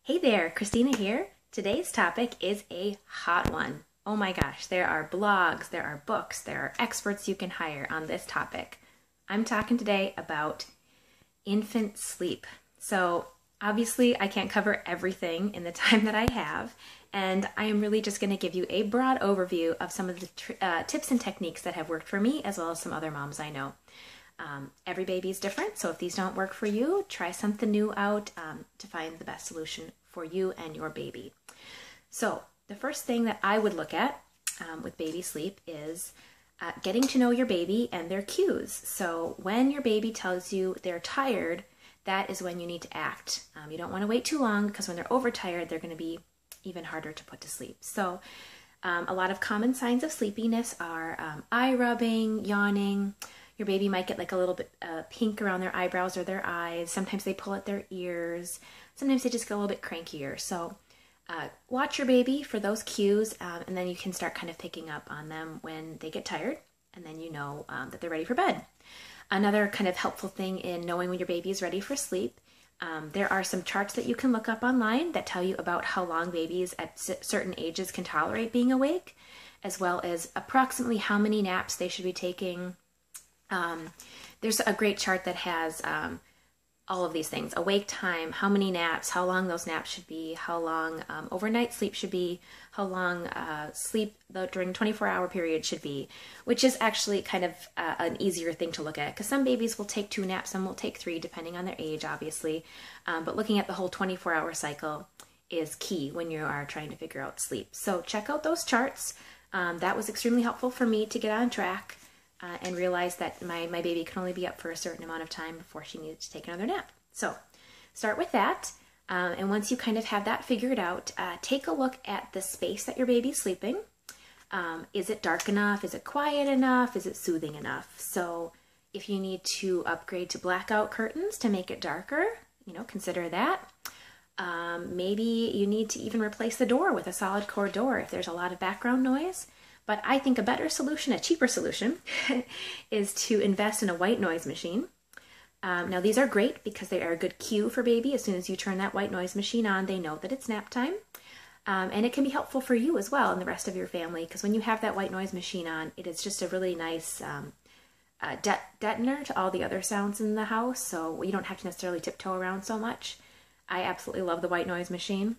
Hey there, Christina here. Today's topic is a hot one. Oh my gosh, there are blogs, there are books, there are experts you can hire on this topic. I'm talking today about infant sleep. So obviously I can't cover everything in the time that I have, and I am really just going to give you a broad overview of some of the tips and techniques that have worked for me, as well as some other moms I know. Every baby is different, so if these don't work for you, try something new out to find the best solution for you and your baby. So the first thing that I would look at with baby sleep is getting to know your baby and their cues. So when your baby tells you they're tired, that is when you need to act. You don't want to wait too long, because when they're overtired, they're going to be even harder to put to sleep. So a lot of common signs of sleepiness are eye rubbing, yawning. Your baby might get like a little bit pink around their eyebrows or their eyes. Sometimes they pull at their ears. Sometimes they just get a little bit crankier. So watch your baby for those cues, and then you can start kind of picking up on them when they get tired, and then you know that they're ready for bed. Another kind of helpful thing in knowing when your baby is ready for sleep, there are some charts that you can look up online that tell you about how long babies at certain ages can tolerate being awake, as well as approximately how many naps they should be taking. There's a great chart that has all of these things: awake time, how many naps, how long those naps should be, how long overnight sleep should be, how long sleep during 24-hour period should be, which is actually kind of an easier thing to look at, because some babies will take 2 naps, some will take 3, depending on their age, obviously. But looking at the whole 24-hour cycle is key when you are trying to figure out sleep. So check out those charts. That was extremely helpful for me to get on track. And realize that my baby can only be up for a certain amount of time before she needs to take another nap. So start with that. And once you kind of have that figured out, take a look at the space that your baby's sleeping. Is it dark enough? Is it quiet enough? Is it soothing enough? So if you need to upgrade to blackout curtains to make it darker, consider that. Maybe you need to even replace the door with a solid core door if there's a lot of background noise. But I think a better solution, a cheaper solution, is to invest in a white noise machine. Now these are great because they are a good cue for baby. As soon as you turn that white noise machine on, they know that it's nap time. And it can be helpful for you as well and the rest of your family, because when you have that white noise machine on, it is just a really nice detonator to all the other sounds in the house, so you don't have to necessarily tiptoe around so much. I absolutely love the white noise machine.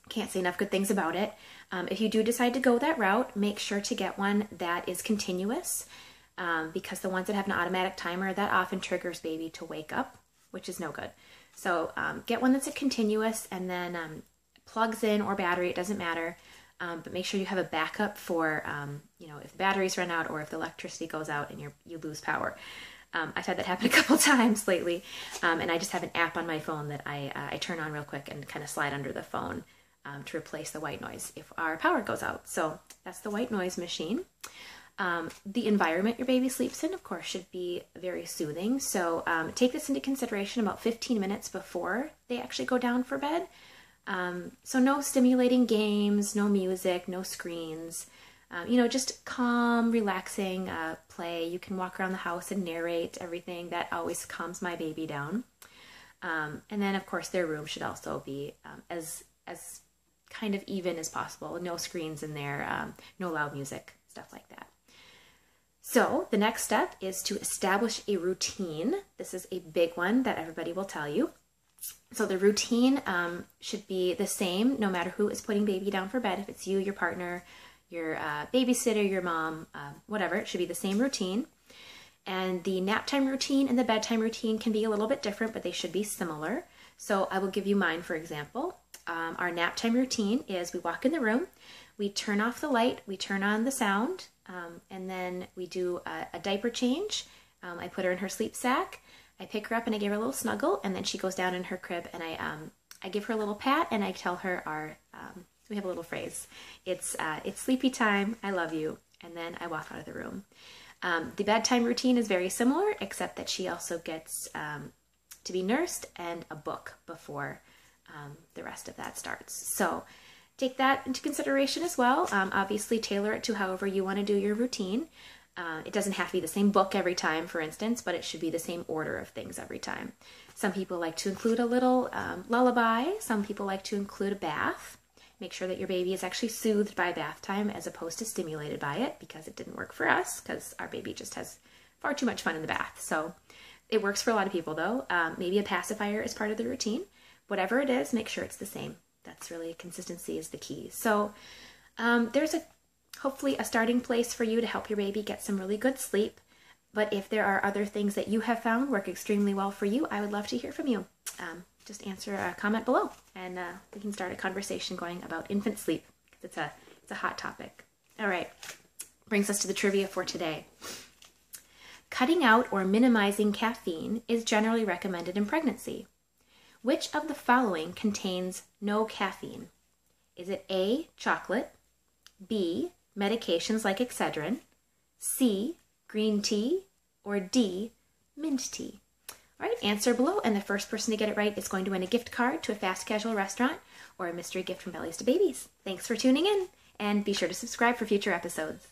Can't say enough good things about it. If you do decide to go that route, make sure to get one that is continuous, because the ones that have an automatic timer, that often triggers baby to wake up, which is no good. So get one that's a continuous, and then plugs in or battery, it doesn't matter, but make sure you have a backup for, if the batteries run out or if the electricity goes out and you lose power. I've had that happen a couple times lately, and I just have an app on my phone that I turn on real quick and kind of slide under the phone to replace the white noise if our power goes out. So that's the white noise machine. The environment your baby sleeps in, of course, should be very soothing. So take this into consideration about 15 minutes before they actually go down for bed. So no stimulating games, no music, no screens. Just calm, relaxing play. You can walk around the house and narrate everything. That always calms my baby down. And then, of course, their room should also be as kind of even as possible. No screens in there, no loud music, stuff like that. So the next step is to establish a routine. This is a big one that everybody will tell you. So the routine should be the same no matter who is putting baby down for bed. If it's you, your partner, your babysitter, your mom, whatever, it should be the same routine. And the nap time routine and the bedtime routine can be a little bit different, but they should be similar. So I will give you mine, for example. Our nap time routine is we walk in the room, we turn off the light, we turn on the sound, and then we do a diaper change. I put her in her sleep sack, I pick her up and I give her a little snuggle, and then she goes down in her crib, and I give her a little pat, and I tell her we have a little phrase. It's sleepy time, I love you, and then I walk out of the room. The bedtime routine is very similar, except that she also gets to be nursed and a book before the rest of that starts. So take that into consideration as well. Obviously tailor it to however you want to do your routine. It doesn't have to be the same book every time, for instance, but it should be the same order of things every time. Some people like to include a little lullaby. Some people like to include a bath. Make sure that your baby is actually soothed by bath time as opposed to stimulated by it, because it didn't work for us, because our baby just has far too much fun in the bath. So it works for a lot of people, though. Maybe a pacifier is part of the routine. Whatever it is, make sure it's the same. That's really, consistency is the key. So there's hopefully a starting place for you to help your baby get some really good sleep. But if there are other things that you have found work extremely well for you, I would love to hear from you. Just answer a comment below, and we can start a conversation going about infant sleep, because it's a hot topic. All right, brings us to the trivia for today. Cutting out or minimizing caffeine is generally recommended in pregnancy. Which of the following contains no caffeine? Is it A, chocolate, B, medications like Excedrin, C, green tea, or D, mint tea? All right, answer below, and the first person to get it right is going to win a gift card to a fast casual restaurant or a mystery gift from Bellies to Babies. Thanks for tuning in, and be sure to subscribe for future episodes.